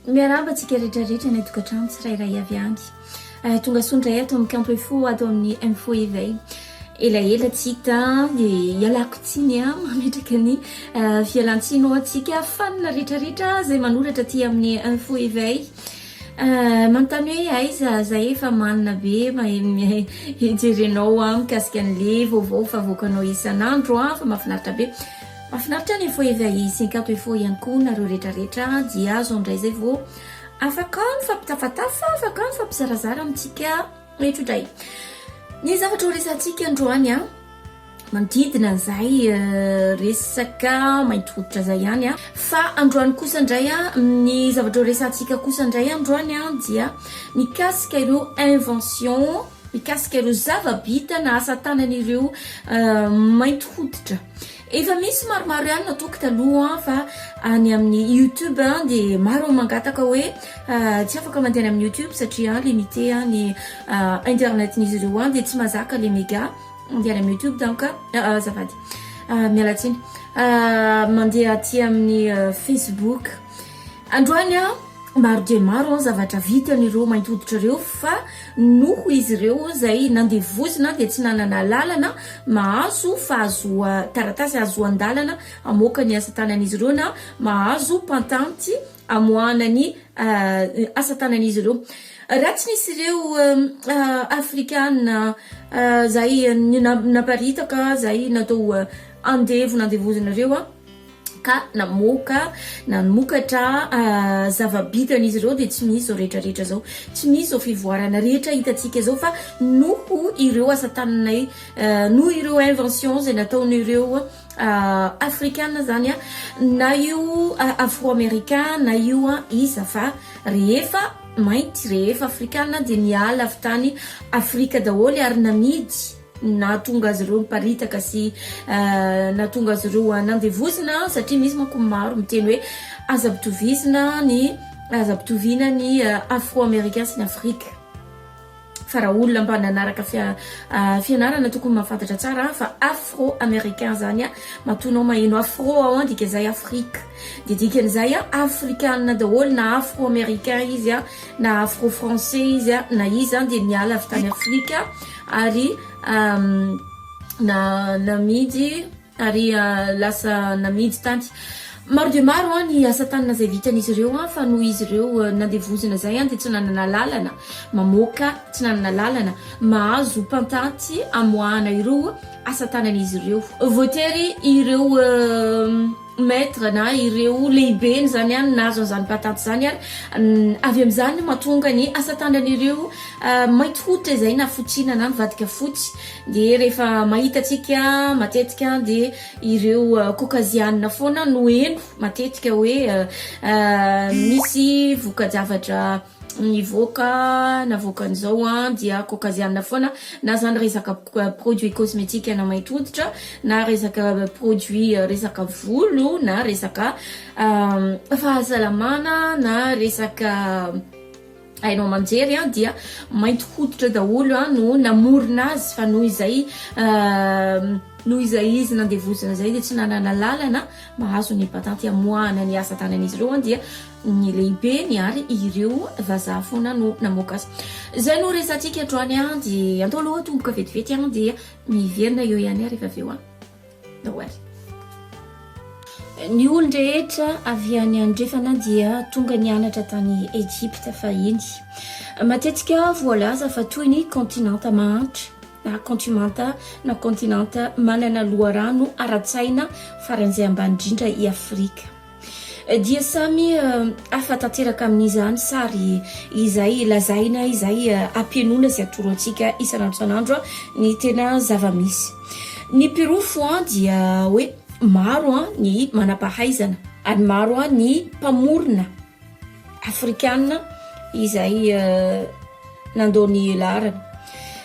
miaramba tsika rehetrarehetra ny tokantrano tsirairay avy any tonga sondray ato amin'ny canto efo ato amin'ny info éveil elaela tsika de ialako tsiny mametraka ny fialantsino atsika fanina rehetrarehetra zay manoratra aty amin'ny info éveil manontany hoe aiza zay efa manina be hijerenao mikasika an'le vaovao fa voakanao isan'andro fa mahafinaritra be mahafinaritra ny info éveil sy canto efo ihany koa nareo rehetrarehetra dia azo andray zay vao afaka ny fampitafatafa afaka ny fampizarazara amitsika rehetraodray ny zavatra ho resantsika androany manodidina an'izay resaka mainty hoditra zay ihany fa androany kosa indray ny zavatra ho resantsika kosa indray androany dia mikasika ireo invention mikasika ireo zava-bita na asa tanan'ireo mainty hoditra efa misy maromaro ihany natoky taloha fa any amin'ny YouTube dia maro mangataka hoe tsy afaka mandeha amin'ny YouTube satria limité ny internet-n'izy ireo dia tsy mazaka le méga mandeha amin'ny YouTube donc zavady mialatsiny mandeha aty amin'ny Facebook androany maro dia maro zavatra vitan'ireo mainty hoditra ireo fa noho izy ireo zay nandevozina dia tsy nanana lalana mahazo fahazoa taratasy azo andalana amoaka ny asa tanan'izy ireo na mahazo patanty amoahana ny asa tanan'izy ireo raha tsy nisy ireo afrikana zay naparitaka zay natao nandevozina ireo ka namokatra zava-bitan'izy ireo dia tsy misy zao rehetrarehetra zao tsy misy zao fivoarana rehetra hitatsika zao fa noho ireo asa tananay noho ireo invention zay nataon'ireo afrikana zany na io afro-américain na io iza fa rehefa mainty rehefa afrikana dia niala avy tany afrika daholy ary namidy na tonga azy ireo miparitaka sy na tonga azy ireo nandevozina satria misy manko maro miteny hoe aza pitoviana ny afro-américain sy ny afrika fa raha olona mba nanaraka fianarana tokony mahafantatra tsara fa afro-américain zany matonao maheno afro ao dika zay afrika dia dikan'izay afrikana daholo na afro-américain izy na afro-français izy na izy dia niala avy tany afrika ary namidy ary lasa namidy tany maro dia maro ny asa tanana zay vitan'izy ireo fa noho izy ireo nandevozina zay dia tsy nanana lalana mamoaka tsy nanana lalana mahazo pantanty amoahana ireo asa tanan'izy ireo voatery ireo maître na ireo lehibe zany nazo an'izany patanty zany avy amin'izany mahatonga ny asa tanan'ireo mainty hoditra izay na fotsiana na mivadika fotsy dia rehefa mahita atsika matetika dia ireo caucasianina foana no eno matetika hoe misy voka-javatra nivoaka navoakan'izao dia caucasianina foana na zany resaka produit cosmétique na mainty hoditra na resaka produit resaka volo na resaka fahasalamana na resaka hainao manjery dia mainty hoditra daholo no namorona azy fa noho izay izy nandevozina zay dia tsy nanana lalana mahazo ny patanty amoahana ny asa tanan'izy ireo dia ny lehibe ny ary ireo vazaha foana no namoaka azy zay no resantsika androany dia andao aloha tomboka vetivety dia miverina eo ihany rehefa aveo nahoary ny olon-drehetra avy any andrefana dia tonga nianatra tany Egypte fahiny matetika voalaza fa toy ny continente mahantra na continente manana loharano ara-tsaina faran'izay ambany indrindra i Afrika dia samy afatanteraka amin'izany sary izay lazaina izay ampianoana sy atoro antsika isan'andro ny tena zava-misy ny pirofo dia hoe maro ny manampahaizana ary maro ny mpamorona afrikana izay nandony larana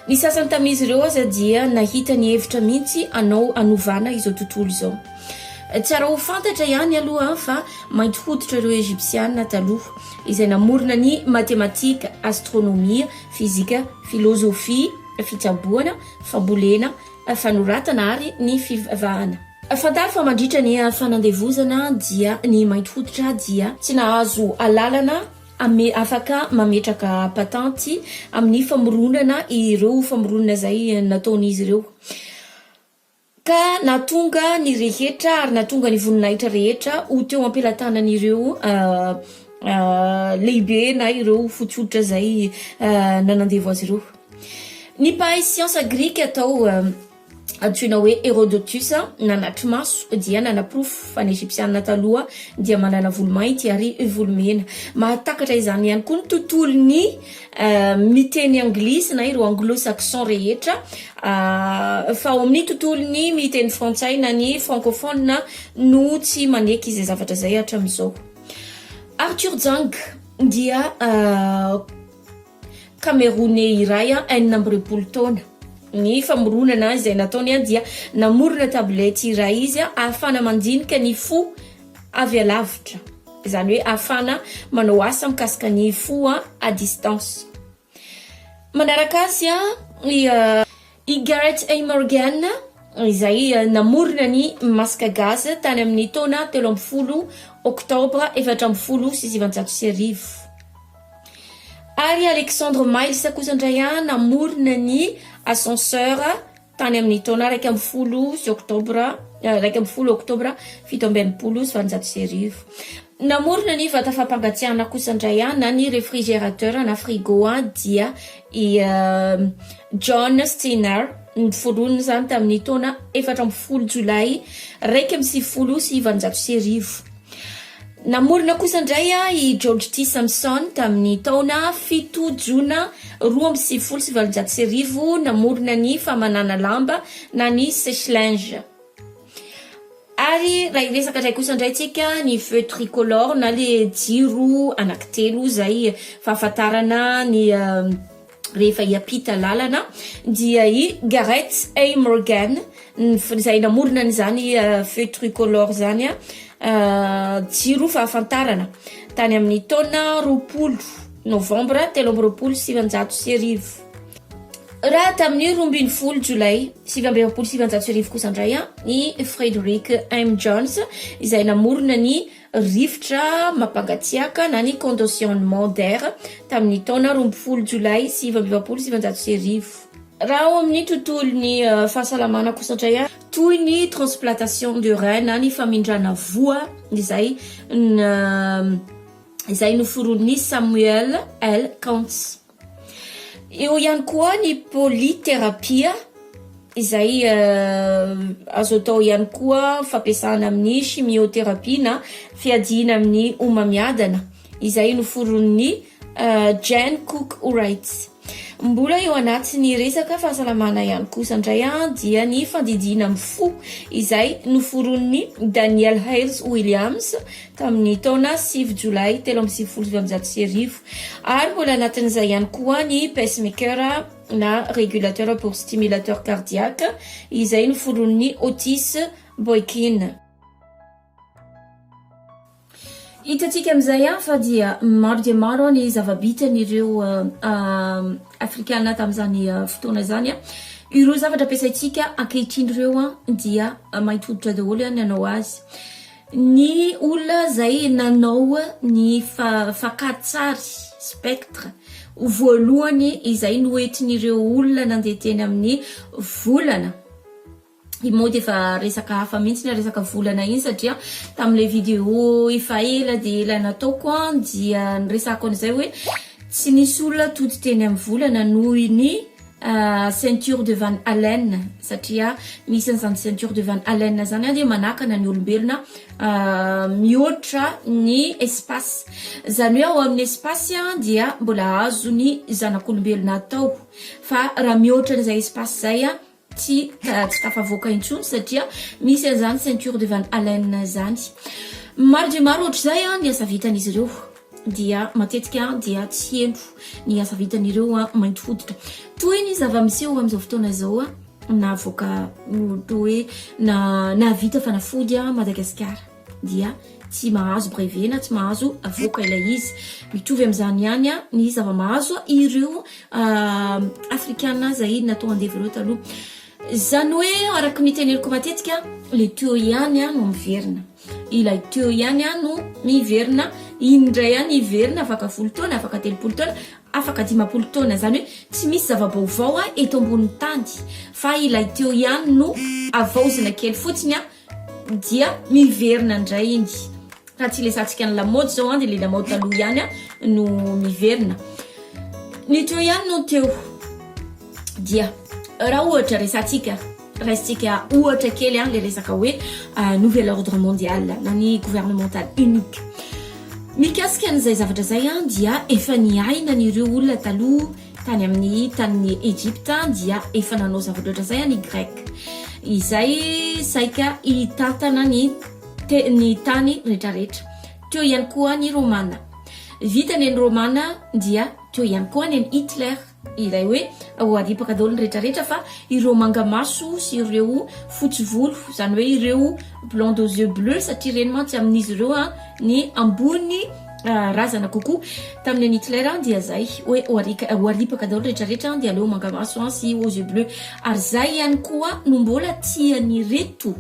ny sasany tamin'izy ireo aza dia nahita ny hevitra mihitsy anao anovana izao tontolo izao tsara ho fantatra ihany aloha fa mainty hoditra ireo egyptiana taloha izay namorona ny matematika astronomia fizika filozofia fitsaboana fambolena fanoratana ary ny fivavahana fantary fa mandritra ny fanandevozana dia ny mainty hoditra dia tsy nahazo alalana afaka mametraka patanty amin'ny famoronana ireo famoronana zay nataon'izy ireo ka natonga ny rehetra ary natonga ny voninahitra rehetra ho teo ampelantanan'ireo lehibe na ireo fotsoditra zay nanandevo azy ireo. Ny mpahay siansa grika atao antsoina hoe Herodotus nanatry maso dia nanaprofo fa ny egyptianina taloha dia manana volomainty ary volomena. Mahatakatra izany ihany koa ny tontolon'ny miteny anglisy na ireo anglo-saxon rehetra fa ao amin'ny tontolon'ny miteny frantsay na ny francophone no tsy maneky izay zavatra zay hatramin'izao. Arthur Jang dia Camerounais iray 80 taona. Ny famoronana izay nataony dia namorona tablety iray izy ahafana mandinika ny fo avy alavitra. Izany hoe ahafana manao asa mikasika ny fo à distance. Manaraka azy i Gareth A. Morgan izay namorona ny masaka gaz tany amin'ny taona 13 Oktobra 1790. Ary Alexandre Miles kosa namorona ny ascenseur tany amin'ny taona 12 Oktobra 1790. Namorona ny vata fampangatsiahana kosa na ny réfrigérateur na frigo dia i John Steiner ny foronina zany tamin'ny taona 14 Jolay 1990. Namorona kosa i George T. Sampson tamin'ny taona 7 Jona 2017 namorona ny famanana lamba na ny sèche-linge. Ary raha iresaka ndray kosa tsika ny feu tricolore na le jiro anankitelo zay fahafantarana ny rehefa hiampita lalana dia i Gareth A. Morgan zay namorona n'izany feu tricolore zany jiro fahafantarana tany amin'ny taona 20 Novambra 1790. Raha tamin'ny 12 Jolay 1790 kosa ny Frederick M. Jones izay namorona ny rivotra mampangatsiaka na ny conditionnement d'air tamin'ny taona 12 Jolay 1790. Raha ao amin'ny tontolon'ny fahasalamana kosa toy ny transplantation de rein na ny famindrana voa izay noforon'ny Samuel L. Kantz. Eo ihany koa ny polythérapie izay azo atao ihany koa fampiasana amin'ny chimiothérapie na fiadiana amin'ny homamiadana izay noforon'ny Jane Cook Wright. Mbola eo anatin'ny resaka fahasalamana ihany kosa dia ny fandidina amin'ny fo izay noforon'ny Daniel Hales Williams tamin'ny taona 6 Jolay 1790. Ary mbola anatin'izay ihany koa ny pacemaker na régulateur pour stimulateur cardiaque izay noforon'ny Otis Boykin. Hitatsika amin'izay fa dia maro dia maro ny zava-bitan'ireo afrikana tamin'izany fotoana zany. Ireo zavatra ampiasaitsika ankehitriny ireo dia mainty hoditra daholo nanao azy. Ny olona zay nanao ny fakatsary spectre voalohany izay noentin'ireo olona nandeha teny amin'ny volana. Moa dia efa resaka hafa mihitsy ny resaka volana iny satria tamin'ilay vidéo efa ela dia ela nataoko dia niresako an'izay hoe tsy nisy olona tody teny amin'ny volana noho ny ceinture de Van Allen satria misy an'izany ceinture de Van Allen zany dia manakana ny olombelona mihoatra ny espace. Zany hoe ao amin'ny espace dia mbola azo ny zanak'olombelona atao fa raha mihoatra n'izay espace zay tsy tafavoaka intsony satria misy an'izany ceinture de Van Allen zany. Maro dia maro ohatr'izay ny asa vitan'izy ireo dia matetika dia tsy hento ny asa vitan'ireo mainty hoditra. Toy ny zava-miseho amin'izao fotoana izao navoaka hoe navita fanafody Madagasikara dia tsy mahazo brevet na tsy mahazo avoaka ilay izy. Mitovy amin'izany ihany ny zava-mahazo ireo afrikana zay natao andevy ireo taloha. zany hoe araky miteneniko matetika le teo ihany no miverina, ilay teo ihany no miverina, indray ihany iverina afaka 10 taona, afaka 30 taona, afaka 50 taona, zany hoe tsy misy zava-baovao eto ambonin'ny tany fa ilay teo ihany no avaozina kely fotsiny dia miverina indray iny. Raha tsy lesantsika ny lamaody zao dia le lamaody taloha ihany no miverina. Ny teo ihany no teo dia raha ohatra resantsika raisitsika ohatra kely le resaka hoe nouvel ordre mondial na ny gouvernemental unique. Mikasika an'izay zavatra zay dia efa niaina n'ireo olona taloha tany amin'ny tany Egypte dia efa nanao zavatra ohatra zay ny grec. Izay saika hitantana ny tany rehetrarehetra. Teo ihany koa ny romana. Vita ny romana dia teo ihany koa ny Hitler. Ilay hoe aripaka daholo ny rehetrarehetra fa ireo mangamaso sy ireo fotsy volo, zany hoe ireo blanc aux yeux bleus satria reny mantsy amin'izy ireo ny ambony razana kokoa tamin'ny Hitler dia zay hoe aripaka daholo rehetrarehetra dia aleo mangamaso sy aux yeux bleus. Ary zay ihany koa no mbola tiany reto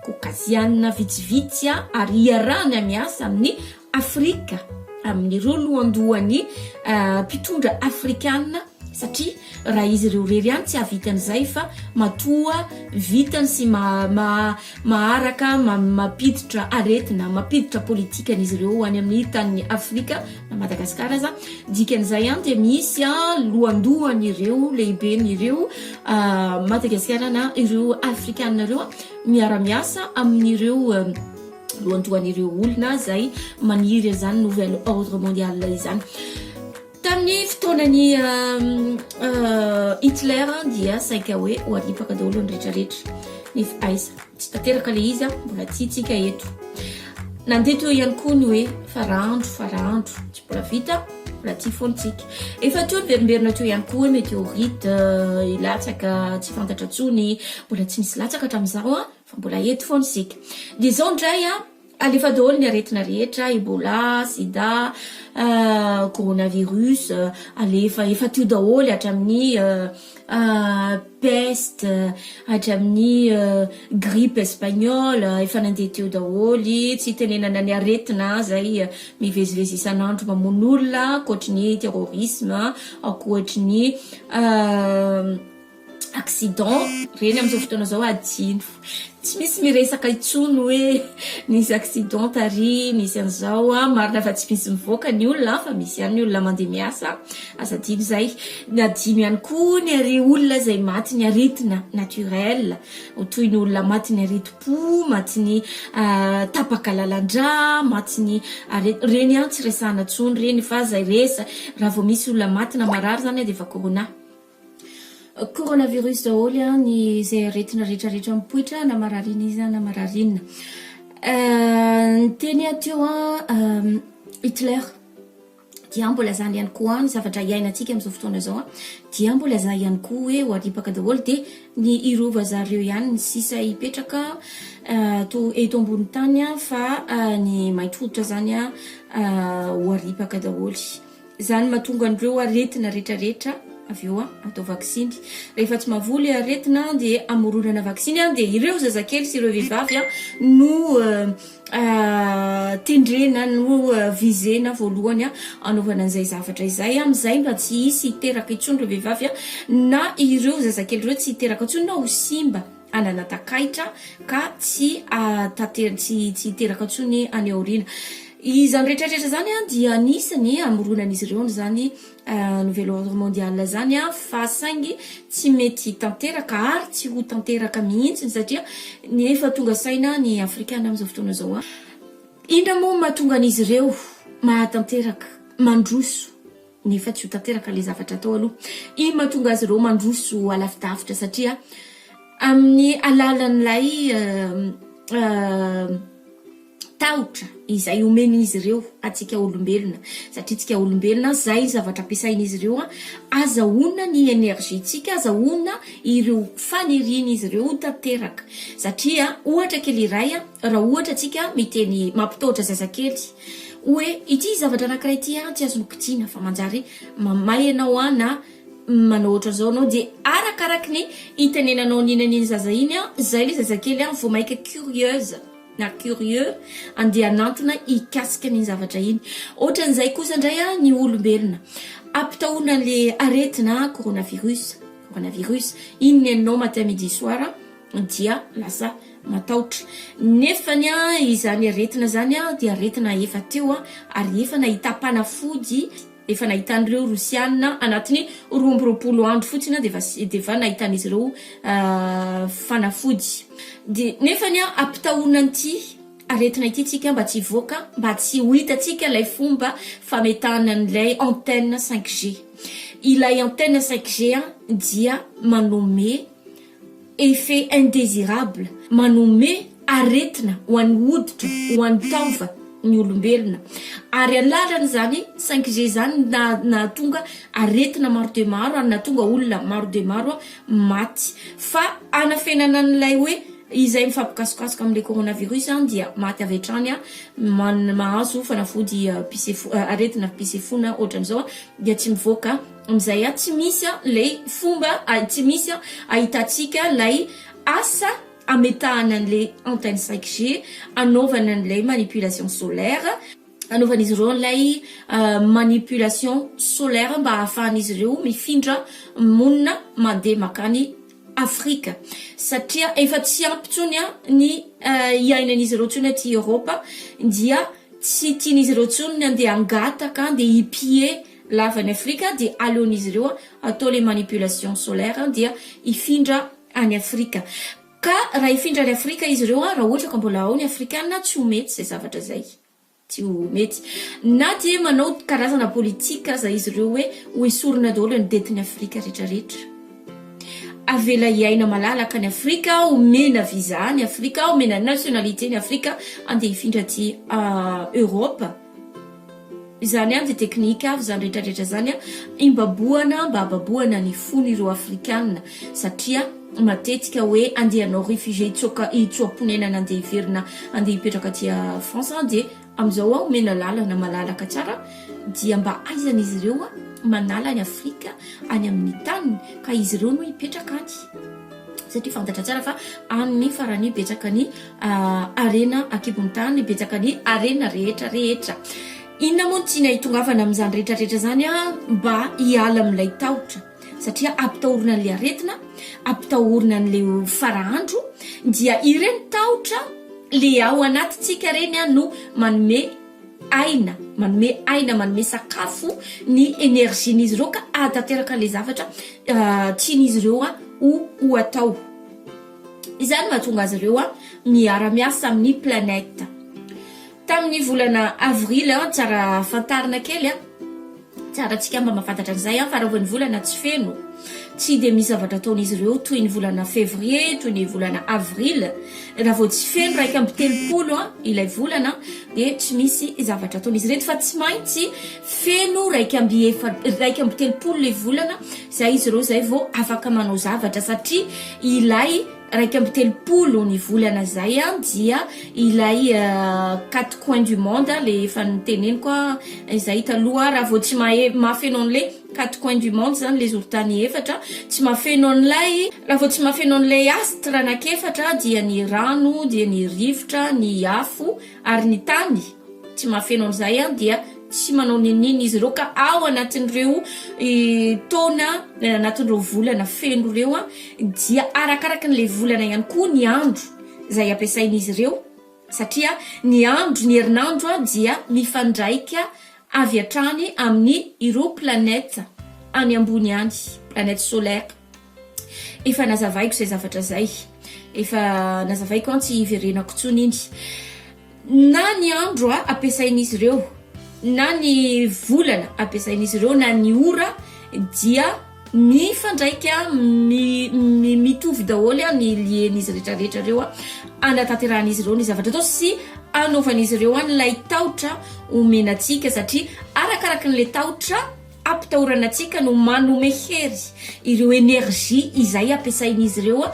kokasianina vitsivitsy ary iarahany miasa amin'ny Afrika, amin'ny ireo lohandohan'ny mpitondra afrikana satria raha izy ireo rery ihany tsy havitan'izay fa matoa vitany sy maharaka mapiditra aretina, mapiditra politikan'izy ireo any amin'ny tany Afrika na Madagasikara za. Dikan'izay ihany dia misy lohandohan'ireo lehiben'ireo Madagasikara na ireo afrikana ireo miara-miasa amin'ireo lohandohan'ireo olona zay maniry zany nouvel ordre mondial izany. Tamin'ny fotoanany Hitler dia saika hoe aripaka daholo ny rehetrarehetra. Nefa aiza tsy tanteraka le izy mbola tiatsika eto. Nandeha teo ihany koa ny hoe farandro tsy mbola vita, mbola tia foantsika. Efa teo ny verimberina teo ihany koa météorite ilatsaka tsy fantatra tsony, mbola tsy misy latsaka hatramin'izao fa mbola eto foantsika. Dia zao ndray alefa daholo ny aretina rehetra, Ebola, Sida, coronavirus, efa teo daholo hatramin'ny peste, hatramin'ny grippe espagnole, efa nandeha teo daholy, tsy tenenana ny aretina zay mivezivezy isan'andro mamono olona, akoatrin'ny terrorisme, akoatrin'ny accident reny amin'izao fotoana zao adino. Tsy misy miresaka itsony hoe nisy accident tary, nisy an'izao marina fa tsy misy mivoaka ny olona fa misy ihany ny olona mandeha miasa, asa dino zay. Nadimy ihany koa ny ary olona zay maty ny aretina naturel, toy ny olona maty ny areti-po, maty ny tapaka lalandra, maty ny reny tsy resahana tsony reny fa zay resa raha vao misy olona maty na marary zany dia efa coronavirus daholo ny zay aretina rehetrarehetra mipoitra na mararina izy na mararina. Ny teny ateo Hitler dia mbola zany ihany koa ny zavatra iainantsika amin'izao fotoana zao dia mbola zany ihany koa hoe aripaka daholo dia ny irova zareo ihany ny sisa hipetraka eto ambony tany fa ny mainty hoditra zany aripaka daholo. Zany mahatonga an'ireo aretina rehetrarehetra avy eo atao vaksiny. Rehefa tsy mavoly aretina dia amoronana vaksiny dia ireo zazakely sy ireo vehivavy no tendrena no vizena voalohany anaovana an'izay zavatra izay amin'izay mba tsy hisy hiteraka itsony ireo vehivavy na ireo zazakely ireo tsy hiteraka itsony na ho simba ananatakaitra ka tsy hiteraka itsony any aoriana. Izany rehetrarehetra zany dia anisany amoronan'izy ireo zany nouvel ordre mondial zany fa saingy tsy mety tanteraka ary tsy ho tanteraka mihitsy satria ny efa tonga saina ny afrikana amin'izao fotoana zao indra moa mahatonga an'izy ireo mahatanteraka mandroso nefa tsy ho tanteraka le zavatra atao aloha. Iny mahatonga azy ireo mandroso alavidavitra satria amin'ny alalan'ilay tahotra izay omen'izy ireo atsika olombelona satria tsika olombelona zay zavatra ampiasain'izy ireo azahoana ny energintsika, azahoana ireo fanirian'izy ireo tanteraka satria ohatra kely iray raha ohatra tsika miteny mampitaotra zazakely hoe ity zavatra anankiray ity tsy azonao kitiana fa manjary mamay ianao na manao ohatran'izao anao de arakaraky ny itenenanao ninaniny zaza iny zay le zazakely vao maika curieuse na curieux andeha anantona ikasika ny zavatra iny. Ohatran'izay kosa ndray ny olombelona ampitahoana le aretina coronavirus iny ny anao matin midi soir dia lasa matahotra nefany izany aretina zany dia aretina efa teo ary efa nahita panafody efa nahitan'ireo rosianina anatiny 20 andro fotsiny defa nahitan'izy ireo fanafody de nefany ampitahoana an'ity aretina ity tsika mba tsy voaka mba tsy ho hitatsika ilay fomba fametahana an'ilay antenne 5G. Ilay antenne 5G dia manome effet indésirable, manome aretina ho an'ny hoditra ho an'ny taova ny olombelona ary alalany zany 5G zany na tonga aretina maro de maro ary na tonga olona maro de maro maty fa anafenana an'ilay hoe izay mifampikasokasoka amin'le coronavirus dia maty avy hatrany mahazo fanafody aretina pisefona ohatran'izao dia tsy mivoaka amizay tsy misy lay fomba tsy misy ahitatsika lay asa ametahana an'le antenne 5G anaovana an'ilay manipulation solaire anaovan'izy ireo lay manipulation solaire mba ahafahan'izy ireo mifindra monina mandeha makany Afrika satria efa tsy ampitsony ny iainan'izy ireo tsony aty Europa dia tsy tian'izy ireo tsony andeha angataka de hipie lavany Afrika de aleon'izy ireo atao le manipulation solaire dia ifindra any Afrika ka raha ifindra any Afrika izy ireo raha ohatra ka mbola ao ny Afrikana tsy ho mety zay zavatra zay tsy ho mety na dia manao karazana politika zay izy ireo hoe ho esorina daholo ny detiny Afrika rehetrarehetra avela iaina malalaka ny Afrika omena visa ny Afrika omena nationalité ny Afrika andeha ifindra aty Europe izany de teknika avy zany rehetrarehetra zany imbaboana mba ababoana ny fony ireo Afrikanina satria matetika hoe andehanao réfugié itsoaponenana andeha iverina andeha hipetraka aty France de amizao omena lalana malalaka tsara dia mba aizan'izy ireo manala ny Afrika any amin'ny tany ka izy ireo no hipetraka any satria fantatra tsara fa amin'ny farany betsaka ny arena akibony tany betsaka ny arena rehetra inona moa tsy nahitongavana amin'izany rehetrarehetra zany mba hiala amin'ilay tahotra satria ampitahorina an'le aretina ampitahorina an'le farahandro dia ireny tahotra le ao anatytsika reny no manome manome sakafo ny énergien'izy ireo ka atateraka le zavatra tian'izy ireo ho atao izany mahatonga azy ireo miara-miasa amin'ny planète tamin'ny volana avril tsara fantarina kely tsara tsika mba mahafantatra an'izay fa raha ny volana tsy feno tsy de misy zavatra ataon'izy ireo toy ny volana février toy ny volana avril raha vao tsy feno raika amby telopolo ilay volana de tsy misy zavatra ataon'izy reto fa tsy maintsy feno raika amby telopolo le volana zay izy ireo zay vao afaka manao zavatra satria ilay raika amby telopolo ny volana zay dia ilay 4 coins du monde le efa niteneniko izay taloha raha vao tsy mahafeno an'le 4 coins du monde zany les ortany efatra tsy mahafeno an'lay raha vao tsy mahafeno an'lay astre anakefatra dia ny rano dia ny rivotra ny afo ary ny tany tsy mahafeno an'izay dia tsy manao ninina izy ireo ka ao anatin'ireo taona anatin'ireo volana feno ireo dia arakaraka n'le volana ihany koa ny andro zay ampiasain'izy ireo satria ny andro ny herinandro dia mifandraika avy hatrany amin'ny ireo planète any ambony any planète solaire efa nazavaiko zay zavatra zay efa nazavaiko tsy iverenako tsony iny na ny andro ampiasain'izy ireo na ny volana ampiasain'izy ireo na ny ora dia mifandraika mitovy daholo ny lien'izy rehetrarehetra ireo anatanteran'izy ireo ny zavatra atao sy anaovan'izy ireo lay tahotra omenatsika satria arakaraka n'le tahotra ampitahorana atsika no manome hery ireo énergie izay ampiasain'izy ireo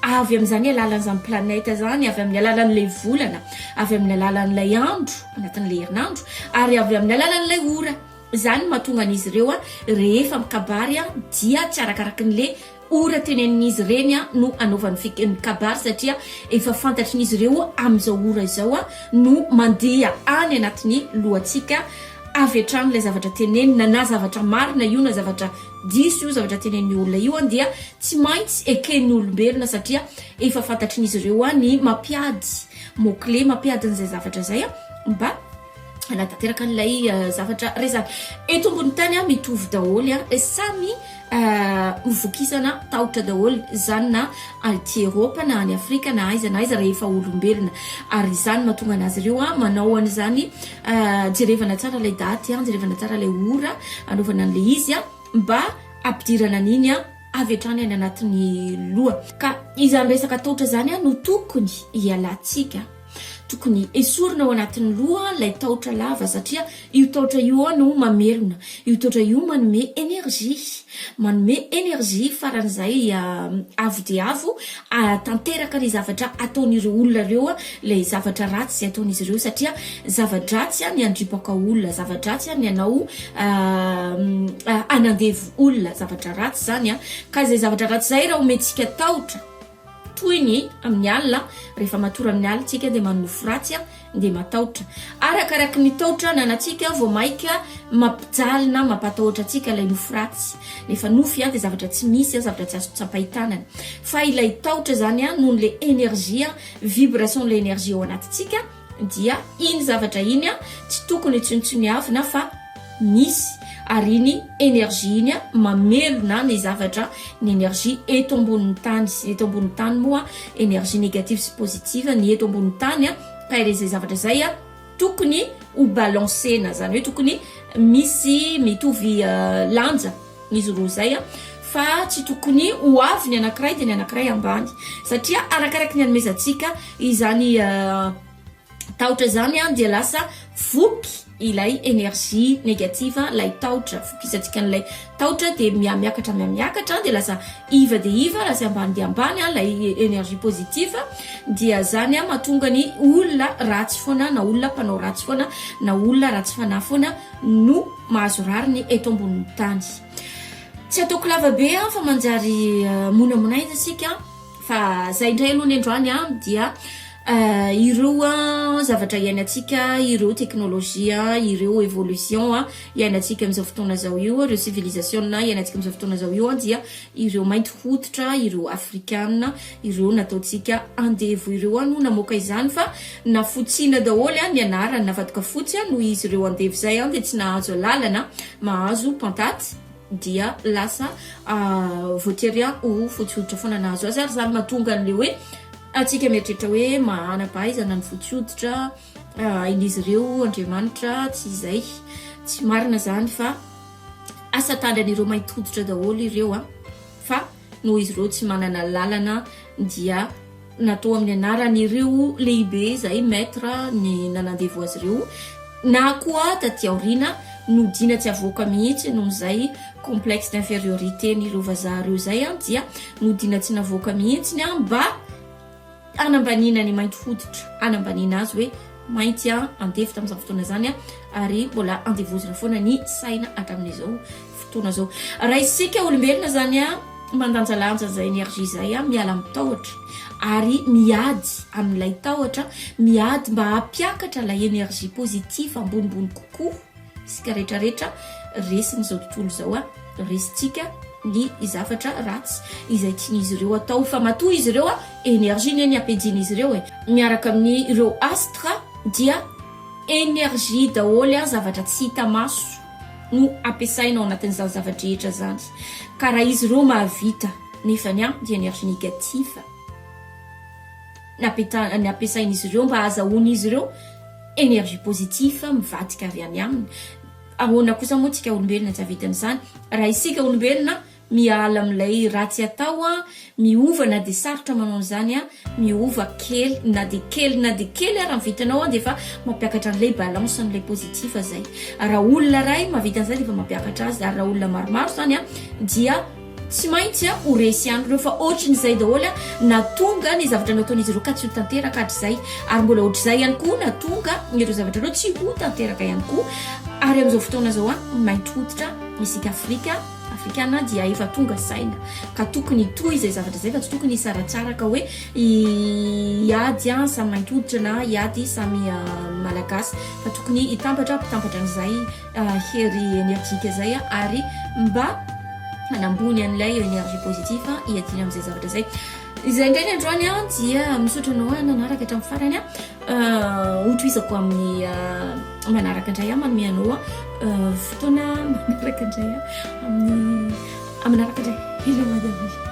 avy amin'izany alalan'izany planète zany avy amin'ny alalan'ilay volana avy amin'ny alalan'ilay andro anatin'ilay herinandro ary avy amin'ny alalan'ilay ora zany mahatonga an'izy ireo a rehefa mikabary a dia tsy arakaraky n'le ora tenenin'izy ireny a no anaovan'ny kabary satria efa fantatry n'izy ireo amin'izao ora izao a no mandeha any anatin'ny lohantsika avy hatrany ilay zavatra tenenina na zavatra marina io na zavatra diso io zavatra tenen'ny olona io a dia tsy maintsy eken'ny olombelona satria efa fantatry n'izy ireo a ny mampiady moclé mampiady n'izay zavatra zay a mba anatanteraka n'ilay zavatra resaka eto ambony tany a mitovy daholy a samy mivokisana tahotra daholy zany na aty Eropa na any Afrika na aiza rehefa olombelona ary zany mahatonga anazy ireo a manao an'izany jerevana tsara ilay daty a jerevana tsara ilay ora anaovana an'le izy a mba ampidirana an'iny a avy hatrany any anatin'ny loha ka izany resaka tahotra zany a no tokony hialantsika tokony esorina ao anatin'ny loha lay tahotra lava satria io tahotra io no mamelona io tahotra io manome énergie faran'izay avo dia avo tanteraka ny zavatra ataon'ireo olona reo a lay zavatra ratsy ataon'izy ireo satria zava-dratsy a ny andripaka olona zava-dratsy a ny anao anandevo olona zavatra ratsy zany a ka zay zavatra ratsy zay raha omentsika tahotra toy ny amin'ny alina rehefa matora amin'ny alina tsika dia manofo ratsy a dia matahotra arakaraky ny tahotra nanatsika vao maika mampijalina mampatahotra atsika ilay nofo ratsy nefa nofy a dia zavatra tsy misy a zavatra tsy azo tsapahitanana fa ilay tahotra zany a noho n'le énergie vibration n'le énergie ao anatintsika dia iny zavatra iny a tsy tokony tsinotsiny avina fa misy ary iny énergie iny a mamelona ny zavatra ny énergie eto ambonin'ny tany eto ambonin'ny tany moa énergie négative sy positive ny eto ambonin'ny tany a ka irezay zavatra zay a tokony ho balancena zany hoe tokony misy mitovy lanja izy roa zay a fa tsy tokony ho avy ny anankiray dia ny anankiray ambany satria arakaraky ny anomezantsika izany tahotra zany a dia lasa voky ilay énergie négative lay tahotra fokisantsika n'ilay tahotra dia miakatra dia lasa iva dia iva lasa ambany dia ambany lay énergie positive dia zany a mahatonga ny olona ratsy foana na olona mpanao ratsy foana na olona ratsy fanahy foana no mahazo rariny eto ambonin'ny tany tsy ataoko lava be fa manjary monamonaiza sika fa zay indray aloha ny androany a dia ireo zavatra iainantsika ireo teknolojia ireo évolution iainantsika amin'izao fotoana zao io ireo civilisation iainantsika amin'izao fotoana zao io dia ireo mainty hoditra ireo afrikana ireo nataontsika andevo ireo no namoaka izany fa na fotsina daholy ny anarany navadika fotsy noho izy ireo andevo zay dia tsy nahazo lalana mahazo pantaty dia lasa voatery ho fotsy hoditra foana nahazo azy ary zany mahatonga an'le hoe atsika mieritreritra hoe manam-pahaizana ny fotsy hoditra in'izy ireo Andriamanitra tsy izay tsy marina zany fa asa tandran'ireo mainty hoditra daholo ireo fa noho izy ireo tsy manana lalana dia natao amin'ny anaran'ireo lehibe zay maître ny nanandevo azy ireo na koa taty aoriana no dina tsy avoaka mihitsy noho izay complexe d'infériorité n'ireo vazaha ireo zay dia no dina tsy navoaka mihitsy ny mba anambanina ny mainty hoditra anambanina azy hoe mainty andefy tamin'izao fotoana zany ary mbola andevozina foana ny saina hatramin'izao fotoana zao raha isika olombelona zany mandanjalanja zay énergie zay miala amin'ny tahotra ary miady amin'ilay tahotra miady mba hampiakatra lay énergie positive ambonimbony kokoa isika rehetrarehetra resin'izao tontolo zao resitsika ny zavatra ratsy izay tian'izy ireo atao fa matoa izy ireo énergie ny ampiadian'izy ireo miaraka amin'ny ireo astre dia énergie daholo zavatra tsy hita maso no ampiasainao anatin'izany zavatra rehetra zany ka raha izy ireo mahavita nefany dia énergie négative ny ampiasain'izy ireo mba azahoan'izy ireo énergie positive mivadika avy any aminy ahoana kosa moa tsika olombelona tsy avitan'izany raha isika olombelona miala amin'ilay ratsy atao miova na dia sarotra manao an'izany miova kely na dia kely raha mivitanao dia efa mampiakatra an'ilay balance n'ilay positif zay raha olona ray mahavita an'izay dia efa mampiakatra azy ary raha olona maromaro zany dia tsy maintsy ho resy andro reo fa ohatran'izay daholo natonga ny zavatra nataon'izy ireo ka tsy ho tanteraka hatr'izay ary mbola ohatr'izay ihany koa natonga ireo zavatra reo tsy ho tanteraka ihany koa ary amin'izao fotoana zao mainty hoditra isika afrikana dia efa tonga saina ka tokony toy izay zavatra zay fa tsy tokony isaratsara ka hoe iady samy mainty hoditra na iady samy malagasy fa tokony hitambatra an'izay hery enerjika zay ary mba manambony an'ilay énergie positive iadina amin'izay zavatra zay izay indray ny androany dia misaotra anao nanaraka hatramin'ny farany hotoizako amin'ny manaraka indray manome anao fotoana manaraka indray amin'ny manaraka indray